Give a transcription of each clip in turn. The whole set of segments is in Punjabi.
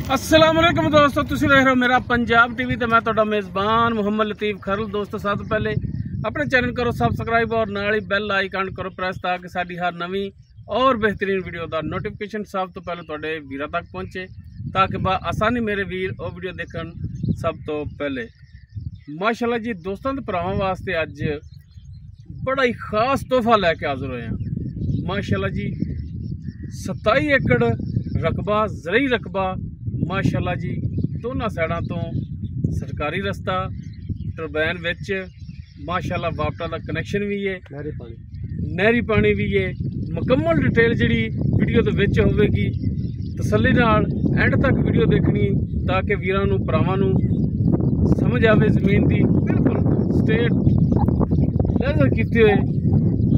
अस्सलाम वालेकुम दोस्तों, तुसीं देख रहे हो मेरा पंजाब टीवी तो मैं तुहाडा मेज़बान मुहम्मद लतीफ़ खरल। दोस्तों सब तो पहले अपने चैनल करो सबसक्राइब और नाल ही बैल आइकन करो प्रेस ताकि साडी हर नवीं और बेहतरीन वीडियो का नोटिफिकेशन सब तो पहले तुहाडे वीरां तक पहुँचे ताकि आसानी मेरे वीर वो वीडियो देखण सब तो पहले। माशाल्लाह जी दोस्तों ते भरावां वास्ते अज बड़ा ही खास तोहफा लैके हाज़र होए हैं। माशाल्लाह जी 27 एकड़ रकबा ज़रई रकबा माशाल्लाह जी दोनों साइडों तो सरकारी रस्ता टरबैन विच माशाल्लाह वाटर का कनैक्शन भी है, नहरी पानी भी है। मुकम्मल डिटेल जी वीडियो के विच होगी, तसल्ली नाल एंड तक वीडियो देखनी ताकि वीरां नूं भरावां नूं समझ आवे जमीन की बिल्कुल स्टेट लेजर कीते हुए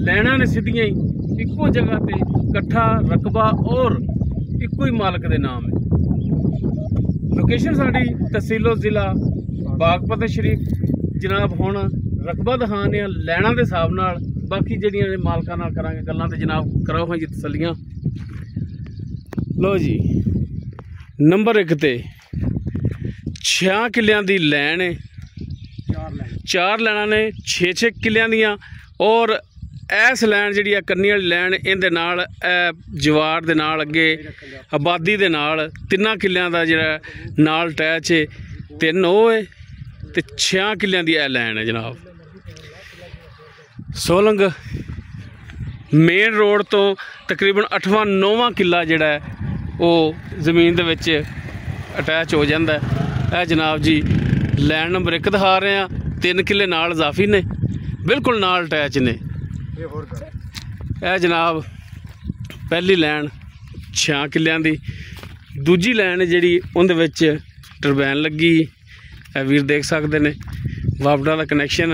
लैना ने सीधियां ही इक्को जगह पे कट्ठा रकबा और इक्को ही मालक के नाम है। लोकेशन साड़ी तहसीलो जिला बागपत शरीफ जनाब। हुण रकबा दिखाने लैना के हिसाब नाल बाकी जड़ियां मालकां नाल करांगे गल्लां ते जनाब कराओ हाँ जी तसल्लियां। लो जी नंबर 1 ते 6 किलियां दी लैन है, 4 लैना ने 6-6 किलियां दियां और इस लैन जी कन्नी वाली लैन इहदे नाल जवार दे नाल अगे आबादी दे नाल 3 किलियां दा जिहड़ा नाल अटैच है, 3 ਉਹ है ते 6 किलियां दी ए लैन है जनाब। सोलंग मेन रोड तो तकरीबन 8वां-9वां किला जिहड़ा है वो जमीन दे विच अटैच हो जाता है। जनाब जी लैन नंबर 1 दिखा रहे हैं, 3 किले नाल इजाफी ने बिल्कुल नाल अटैच ने। जनाब पहली लैन 6 किलियां दी, दूजी लैन जी उहदे विच टरबैन लगी वीर देख सकते हैं, वापडा का कनैक्शन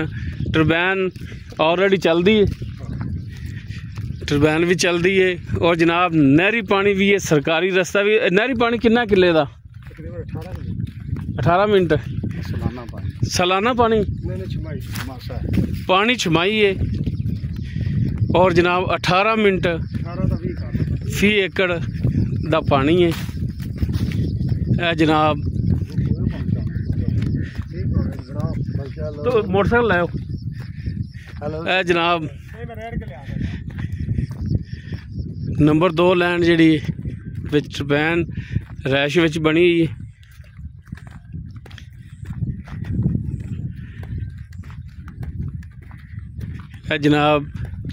टरबैन ऑलरेडी चलती है, टरबैन भी चलती है और जनाब नहरी पानी भी है, सरकारी रस्ता भी। नहरी पानी कितना किले का? 18 मिनट सालाना पानी छमाई है और जनाब 18 मिनट फी एकड़ दा पानी है। जनाब तो मोटरसाइकिल लाओ। जनाब नंबर 2 लैन जी टरबैन रैश विच बनी हुई है। जनाब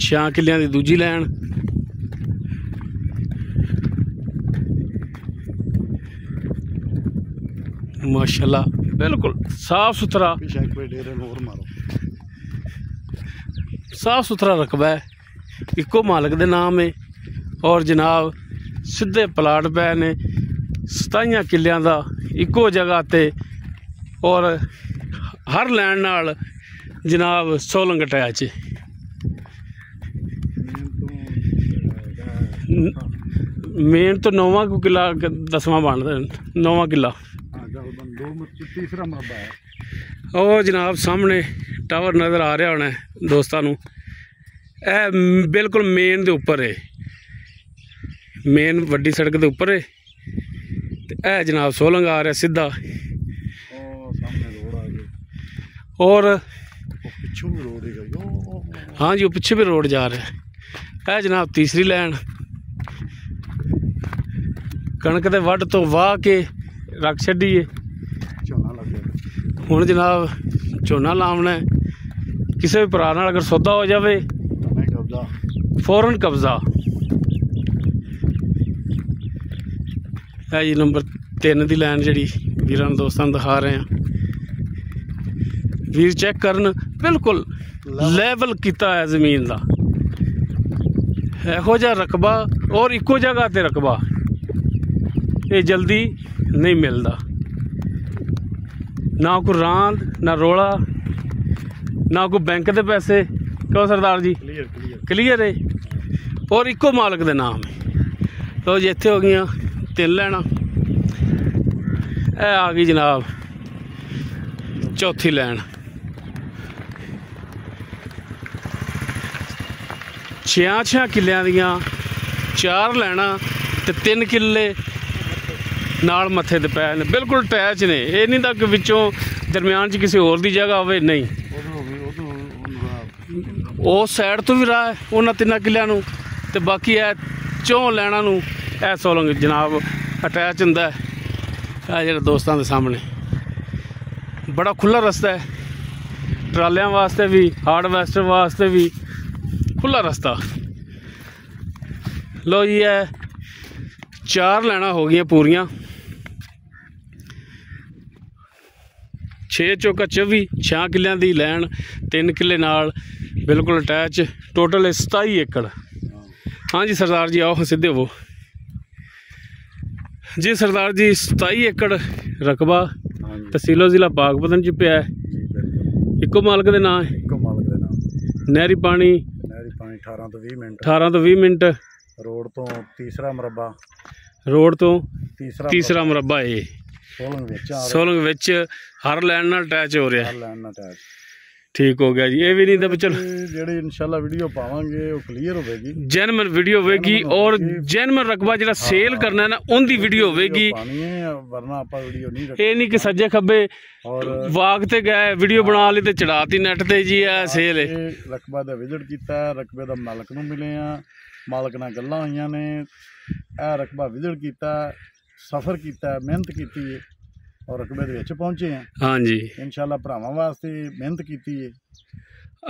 6 किलियां दी दूजी लैन। माशाल्लाह बिल्कुल साफ सुथरा रकबा है, इको मालक दे नाम है और जनाब सीधे प्लाट पे ने 27 किलियां दा इको जगह ते और हर लैन नाल जनाब सोलंग अटैच है। मेन तो 9वां किला 10वां बनता 9वां किला। और जनाब सामने टावर नज़र आ रहा होना है दोस्तों नूं, ए बिल्कुल मेन दे उपर है, मेन वड्डी सड़क के उपर है। ए जनाब सोलंग आ रहा सीधा और हाँ जी वो पिछे भी रोड जा रहा है। ए जनाब तीसरी लैन कणक के वढ़ तो वाह के रख छड़ी है। हुण जनाब झोना लावना है, किसी भी भरा नाल अगर सौदा हो जाए फौरन कब्जा। है जी नंबर 3 की लैन जी वीरां दोस्तों दिखा रहे हैं। वीर चेक करन बिल्कुल लैवल किया है जमीन का, इहो जिहा रकबा और इको जगह ते रकबा ये जल्दी नहीं मिलता। ना कोई रांद ना रोला ना कोई बैंक के पैसे। क्यों सरदार जी क्लीयर है और इको मालक दे नाम है। तो जी इत्थे हो गई 3 लैना। ए आ गई जनाब चौथी लैन 6 किलियां दियां 4 लैना ते 3 किले ਨਾਲ ਮੱਥੇ ਤੇ ਪੈ ਨੇ, ਬਿਲਕੁਲ ਅਟੈਚ ਨੇ। ਇਹ ਨਹੀਂ ਤਾਂ ਕਿ ਵਿੱਚੋਂ ਦਰਮਿਆਨ 'ਚ ਕਿਸੇ ਹੋਰ ਦੀ ਜਗ੍ਹਾ ਹੋਵੇ, ਨਹੀਂ। ਉਸ ਸਾਈਡ ਤੋਂ ਵੀ ਰਾਹ ਹੈ ਉਹਨਾਂ 3 ਕਿੱਲਿਆਂ ਨੂੰ, ਤੇ ਬਾਕੀ ਇਹ 4 ਲੈਣਾ ਨੂੰ ਇਹ ਸੋਲੰਗ ਜਨਾਬ ਅਟੈਚ ਹੁੰਦਾ। ਇਹ ਜਿਹੜਾ ਦੋਸਤਾਂ ਦੇ ਸਾਹਮਣੇ ਬੜਾ ਖੁੱਲ੍ਹਾ ਰਸਤਾ ਹੈ, ਟਰਾਲਿਆਂ ਵਾਸਤੇ ਵੀ, ਹਾਰਡਵੈਸਟਰ ਵਾਸਤੇ ਵੀ ਖੁੱਲ੍ਹਾ ਰਸਤਾ। ਲੋ ਜੀ, ਇਹ 4 ਲੈਣਾ ਹੋ ਗਈਆਂ ਪੂਰੀਆਂ। 6 ਚੌਕਾ 24, 6 ਕਿੱਲਿਆਂ ਦੀ ਲੈਣ, 3 ਕਿੱਲੇ ਨਾਲ ਬਿਲਕੁਲ ਅਟੈਚ। ਟੋਟਲ 27 ਏਕੜ। ਹਾਂਜੀ ਸਰਦਾਰ ਜੀ, ਆਓ ਸਿੱਧੇ ਹੋਵੋ ਜੀ। ਸਰਦਾਰ ਜੀ, 27 ਏਕੜ ਰਕਬਾ, ਤਹਿਸੀਲੋ ਜ਼ਿਲ੍ਹਾ ਪਾਕਪਤਨ 'ਚ ਪਿਆ। ਇੱਕੋ ਮਾਲਕ ਦੇ ਨਾਂ ਹੈ? ਇੱਕੋ ਮਾਲਕ ਦੇ ਨਾਮ। ਨਹਿਰੀ ਪਾਣੀ 18 ਤੋਂ 20 ਮਿੰਟ। 18 ਤੋਂ 20 ਮਿੰਟ। ਰੋਡ ਤੋਂ ਤੀਸਰਾ ਮੁਰੱਬਾ। ਰੋਡ ਤੋਂ ਤੀਸਰਾ ਮੁਰੱਬਾ। ਇਹ ਸੋਲੰਗ ਵਿੱਚ ਹਰ ਲੈਣ ਨਾਲ ਅਟੈਚ ਹੋ ਰਿਹਾ। ਠੀਕ ਹੋ ਗਿਆ ਜੀ। ਇਹ ਵੀ ਨਹੀਂ ਤਾਂ ਚਲੋ ਜਿਹੜੀ ਇਨਸ਼ਾਅੱਲਾ ਵੀਡੀਓ ਪਾਵਾਂਗੇ ਉਹ ਕਲੀਅਰ ਹੋਵੇਗੀ, ਜੈਨੂਇਨ ਵੀਡੀਓ ਹੋਵੇਗੀ, ਔਰ ਜੈਨੂਇਨ ਰਕਬਾ ਜਿਹੜਾ ਸੇਲ ਕਰਨਾ ਨਾ ਉਹਦੀ ਵੀਡੀਓ ਹੋਵੇਗੀ। ਵਰਨਾ ਆਪਾਂ ਵੀਡੀਓ ਨਹੀਂ ਇਹ ਨਹੀਂ ਕਿ ਸੱਜੇ ਖੱਬੇ ਵਾਕ ਤੇ ਗਏ ਵੀਡੀਓ ਬਣਾ ਲਈ ਤੇ ਚੜਾਤੀ ਨੈਟ ਤੇ ਜੀ ਆ ਸੇਲ ਹੈ। ਰਕਬਾ ਦਾ ਵਿਜ਼ਿਟ ਕੀਤਾ, ਰਕਬੇ ਦਾ ਮਾਲਕ ਨੂੰ ਮਿਲੇ ਆ, ਮਾਲਕ ਨਾਲ ਗੱਲਾਂ ਹੋਈਆਂ ਨੇ। ਇਹ ਰਕਬਾ ਵਿਜ਼ਿਟ ਕੀਤਾ, ਸਫ਼ਰ ਕੀਤਾ, ਮਿਹਨਤ ਕੀਤੀ ਹੈ ਔਰ ਰਕਬੇ ਦੇ ਵਿੱਚ ਪਹੁੰਚੇ ਆ। ਹਾਂਜੀ ਇਨਸ਼ਾਅੱਲਾ ਭਰਾਵਾਂ ਵਾਸਤੇ ਮਿਹਨਤ ਕੀਤੀ ਹੈ।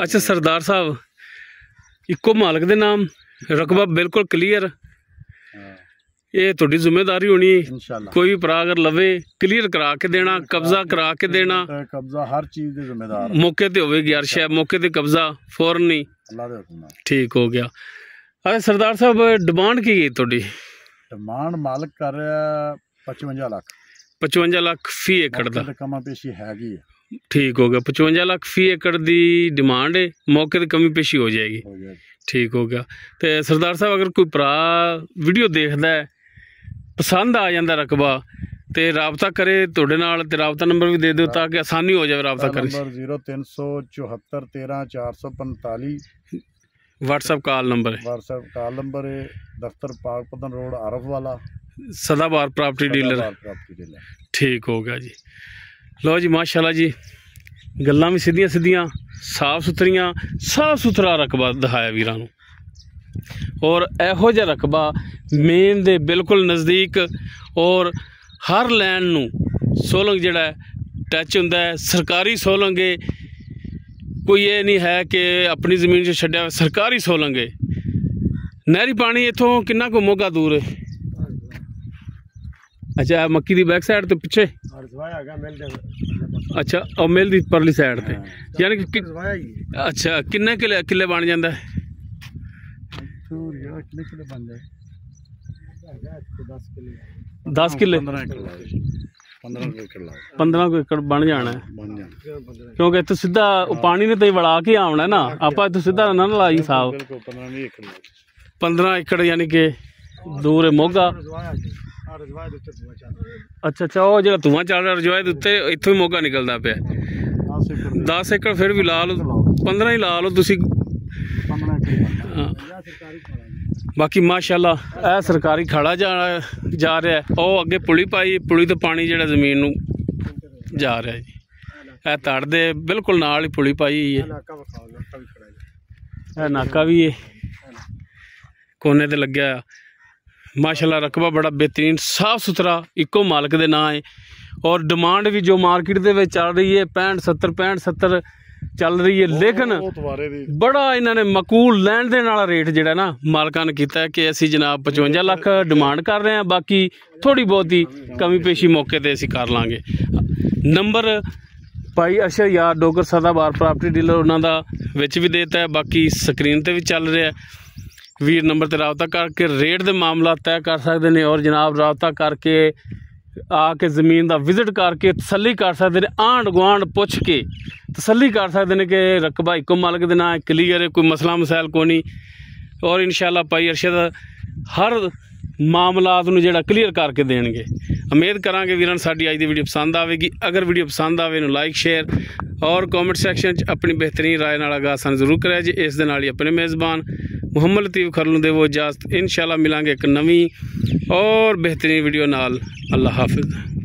ਅੱਛਾ ਸਰਦਾਰ ਸਾਹਿਬ, ਇੱਕੋ ਮਾਲਕ ਦੇ ਨਾਮ, ਰਕਬਾ ਬਿਲਕੁਲ ਕਲੀਅਰ। ਇਹ ਤੁਹਾਡੀ ਜ਼ਿੰਮੇਵਾਰੀ ਹੋਣੀ ਹੈ। ਇਨਸ਼ਾਅੱਲਾ ਕੋਈ ਵੀ ਭਰਾ ਅਗਰ ਲਵੇ ਕਲੀਅਰ ਕਰਾ ਕੇ ਦੇਣਾ, ਕਬਜ਼ਾ ਕਰਾ ਕੇ ਦੇਣਾ। ਕਬਜ਼ਾ ਹਰ ਚੀਜ਼ ਦੇ ਜ਼ਿੰਮੇਦਾਰ ਮੌਕੇ ਤੇ ਹੋਵੇਗੀ ਹਰ ਸ਼ੈ, ਮੌਕੇ ਤੇ ਕਬਜ਼ਾ ਫੌਰਨ ਨਹੀਂ। ਅੱਲਾ ਦੇ ਹੁਕਮ ਨਾਲ ਠੀਕ ਹੋ ਗਿਆ। ਅੱਛਾ ਸਰਦਾਰ ਸਾਹਿਬ, ਡਿਮਾਂਡ ਕੀ ਹੈ ਤੁਹਾਡੀ? ਡਿਮਾਂਡ ਮਾਲਕ ਕਰ ਰਿਹਾ 55 ਲੱਖ। 55 ਲੱਖ ਫੀ ਏਕੜ ਦਾ ਕਮਾ ਪੇਸ਼ੀ ਹੈਗੀ ਹੈ। ਠੀਕ ਹੋ ਗਿਆ। 55 ਲੱਖ ਫੀ ਏਕੜ ਦੀ ਡਿਮਾਂਡ ਹੈ, ਮੌਕੇ ਤੇ ਕਮੀ ਪੇਸ਼ੀ ਹੋ ਜਾਏਗੀ। ਠੀਕ ਹੋ ਗਿਆ। ਤੇ ਸਰਦਾਰ ਸਾਹਿਬ, ਅਗਰ ਕੋਈ ਭਰਾ ਵੀਡੀਓ ਦੇਖਦਾ ਹੈ, ਪਸੰਦ ਆ ਜਾਂਦਾ ਰਕਬਾ, ਤੇ ਰਾਬਤਾ ਕਰੇ ਤੁਹਾਡੇ ਨਾਲ, ਤੇ ਰਾਬਤਾ ਨੰਬਰ ਵੀ ਦੇ ਦਿਓ ਤਾਂ ਕਿ ਆਸਾਨੀ ਹੋ ਜਾਵੇ ਰਾਬਤਾ ਕਰੇ। ਨੰਬਰ 0374 13 445 WhatsApp ਕਾਲ ਨੰਬਰ ਹੈ। WhatsApp ਕਾਲ ਨੰਬਰ ਹੈ। ਦਫ਼ਤਰ ਪਾਕਪਤਨ ਰੋਡ ਆਰਫ ਵਾਲਾ, ਸਦਾਬਾਰ ਪ੍ਰਾਪਰਟੀ ਡੀਲਰ। ਠੀਕ ਹੋ ਗਿਆ ਜੀ। ਲਓ ਜੀ, ਮਾਸ਼ਾਅੱਲਾ ਜੀ, ਗੱਲਾਂ ਵੀ ਸਿੱਧੀਆਂ ਸਿੱਧੀਆਂ, ਸਾਫ ਸੁਥਰੀਆਂ, ਸਾਫ ਸੁਥਰਾ ਰਕਬਾ ਦਿਖਾਇਆ ਵੀਰਾਂ ਨੂੰ। ਔਰ ਇਹੋ ਜਿਹਾ ਰਕਬਾ ਮੇਨ ਦੇ ਬਿਲਕੁਲ ਨਜ਼ਦੀਕ, ਔਰ ਹਰ ਲੈਣ ਨੂੰ ਸੋਲੰਗ ਜਿਹੜਾ ਟੱਚ ਹੁੰਦਾ ਹੈ। ਸਰਕਾਰੀ ਸੋਲੰਗ ਹੈ, ਕੋਈ ਇਹ ਨਹੀਂ ਹੈ ਕਿ ਆਪਣੀ ਜ਼ਮੀਨ 'ਚ ਛੱਡਿਆ, ਸਰਕਾਰੀ ਸੋਲੰਗ ਹੈ। ਨਹਿਰੀ ਪਾਣੀ ਇੱਥੋਂ ਕਿੰਨਾ ਕੁ ਮੋਗਾ ਦੂਰ ਹੈ? ਅੱਛਾ, ਮੱਕੀ ਦੀ ਬੈਕ ਸਾਈਡ ਤੇ ਪਿੱਛੇ? ਅੱਛਾ, ਉਹ ਮਿਲ ਦੀ ਪਰਲੀ ਸਾਈਡ ਤੇ, ਯਾਨੀ ਕਿ ਅੱਛਾ, ਕਿੰਨੇ ਕਿੱਲੇ ਬਣ ਜਾਂਦਾ? 10 ਕਿੱਲੇ 15 ਏਕੜ ਬਣ ਜਾਣਾ, ਕਿਉਂਕਿ ਇੱਥੇ ਸਿੱਧਾ ਉਹ ਪਾਣੀ ਨੇ ਤੇ ਵੜਾ ਕੇ ਆਉਣਾ ਨਾ, ਆਪਾਂ ਇੱਥੇ ਸਿੱਧਾ ਨਾ ਲਾਈ ਸਾਹਿਬ। 15 ਏਕੜ ਯਾਨੀ ਕਿ ਦੂਰ ਹੈ ਮੋਗਾ। ਅੱਛਾ ਅੱਛਾ, ਉਹ ਜਿਹੜਾ ਧੂੰਆਂ ਚੱਲ ਰਿਹਾ ਰਜਵਾਏ ਦੇ ਉੱਤੇ, ਇੱਥੋਂ ਹੀ ਮੋਗਾ ਨਿਕਲਦਾ ਪਿਆ। 10 ਏਕੜ ਫਿਰ ਵੀ ਲਾ ਲਓ, 15 ਹੀ ਲਾ ਲਓ ਤੁਸੀਂ। ਬਾਕੀ ਮਾਸ਼ਾਅੱਲਾ ਇਹ ਸਰਕਾਰੀ ਖਾੜਾ ਜਾ ਰਿਹਾ। ਉਹ ਅੱਗੇ ਪੁਲੀ ਪਾਈ, ਪੁਲੀ ਤੋਂ ਪਾਣੀ ਜਿਹੜਾ ਜ਼ਮੀਨ ਨੂੰ ਜਾ ਰਿਹਾ ਜੀ। ਇਹ ਤੜ ਦੇ ਬਿਲਕੁਲ ਨਾਲ ਹੀ ਪੁਲੀ ਪਾਈ ਹੋਈ ਹੈ। ਇਹ ਨਾਕਾ ਵੀ ਹੈ, ਕੋਨੇ ਤੇ ਲੱਗਿਆ। ਮਾਸ਼ਾਅੱਲਾ ਰਕਬਾ ਬੜਾ ਬਿਹਤਰੀਨ, ਸਾਫ ਸੁਥਰਾ, ਇੱਕੋ ਮਾਲਕ ਦੇ ਨਾਂ ਹੈ। ਔਰ ਡਿਮਾਂਡ ਵੀ ਜੋ ਮਾਰਕੀਟ ਦੇ ਵਿੱਚ ਚੱਲ ਰਹੀ ਹੈ 65-70 ਚੱਲ ਰਹੀ ਹੈ, ਲੇਕਿਨ ਬੜਾ ਇਹਨਾਂ ਨੇ ਮਕੂਲ ਲੈਣ ਦੇਣ ਵਾਲਾ ਰੇਟ ਜਿਹੜਾ ਨਾ ਮਾਲਕਾਂ ਨੇ ਕੀਤਾ ਕਿ ਅਸੀਂ ਜਨਾਬ 55 ਲੱਖ ਡਿਮਾਂਡ ਕਰ ਰਹੇ ਹਾਂ, ਬਾਕੀ ਥੋੜੀ ਬਹੁਤੀ ਕਮੀ ਪੇਸ਼ੀ ਮੌਕੇ ਤੇ ਅਸੀਂ ਕਰ ਲਾਂਗੇ। ਨੰਬਰ ਭਾਈ ਅਸ਼ਰ ਯਾਰ ਡੋਗਰ ਸਦਾਬਾਰ ਪ੍ਰਾਪਰਟੀ ਡੀਲਰ ਉਹਨਾਂ ਦਾ ਵਿੱਚ ਵੀ ਦੇਤਾ ਹੈ, ਬਾਕੀ ਸਕਰੀਨ ਤੇ ਵੀ ਚੱਲ ਰਿਹਾ। ਵੀਰ ਨੰਬਰ ਤੇ ਰਾਬਤਾ ਕਰਕੇ ਰੇਟ ਦੇ ਮਾਮਲਾ ਤੈਅ ਕਰ ਸਕਦੇ ਨੇ, ਔਰ ਜਨਾਬ ਰਾਬਤਾ ਕਰਕੇ ਆ ਕੇ ਜ਼ਮੀਨ ਦਾ ਵਿਜ਼ਿਟ ਕਰਕੇ ਤਸੱਲੀ ਕਰ ਸਕਦੇ ਨੇ। ਆਂਢ ਗੁਆਂਢ ਪੁੱਛ ਕੇ ਤਸੱਲੀ ਕਰ ਸਕਦੇ ਨੇ ਕਿ ਰਕਬਾ ਇੱਕੋ ਮਾਲਕ ਦੇ ਨਾਂ ਕਲੀਅਰ ਹੈ, ਕੋਈ ਮਸਲਾ ਮਸਾਇਲ ਕੋਈ ਨਹੀਂ। ਔਰ ਇਨਸ਼ਾਅੱਲਾ ਭਾਈ ਅਰਸ਼ਦ ਹਰ ਮਾਮਲਾਤ ਨੂੰ ਜਿਹੜਾ ਕਲੀਅਰ ਕਰਕੇ ਦੇਣਗੇ। ਉਮੀਦ ਕਰਾਂਗੇ ਵੀਰਾਂ ਨੂੰ ਸਾਡੀ ਅੱਜ ਦੀ ਵੀਡੀਓ ਪਸੰਦ ਆਵੇਗੀ। ਅਗਰ ਵੀਡੀਓ ਪਸੰਦ ਆਵੇ ਨੂੰ ਲਾਈਕ ਸ਼ੇਅਰ ਔਰ ਕਮੈਂਟ ਸੈਕਸ਼ਨ 'ਚ ਆਪਣੀ ਬਿਹਤਰੀਨ ਰਾਏ ਨਾਲ ਆਗਾਹ ਸਾਨੂੰ ਜ਼ਰੂਰ ਕਰਿਆ ਜੀ। ਇਸ ਦੇ ਨਾਲ ਹੀ ਆਪਣੇ ਮੇਜ਼ਬਾਨ ਮੁਹੰਮਦ ਲਤੀਫ ਖਰਲ ਨੂੰ ਦੇਵੋ ਇਜਾਜ਼ਤ। ਇੰਸ਼ਾਅੱਲਾ ਮਿਲਾਂਗੇ ਇੱਕ ਨਵੀਂ ਔਰ ਬਿਹਤਰੀਨ ਵੀਡੀਓ ਨਾਲ। ਅੱਲਾ ਹਾਫਿਜ਼।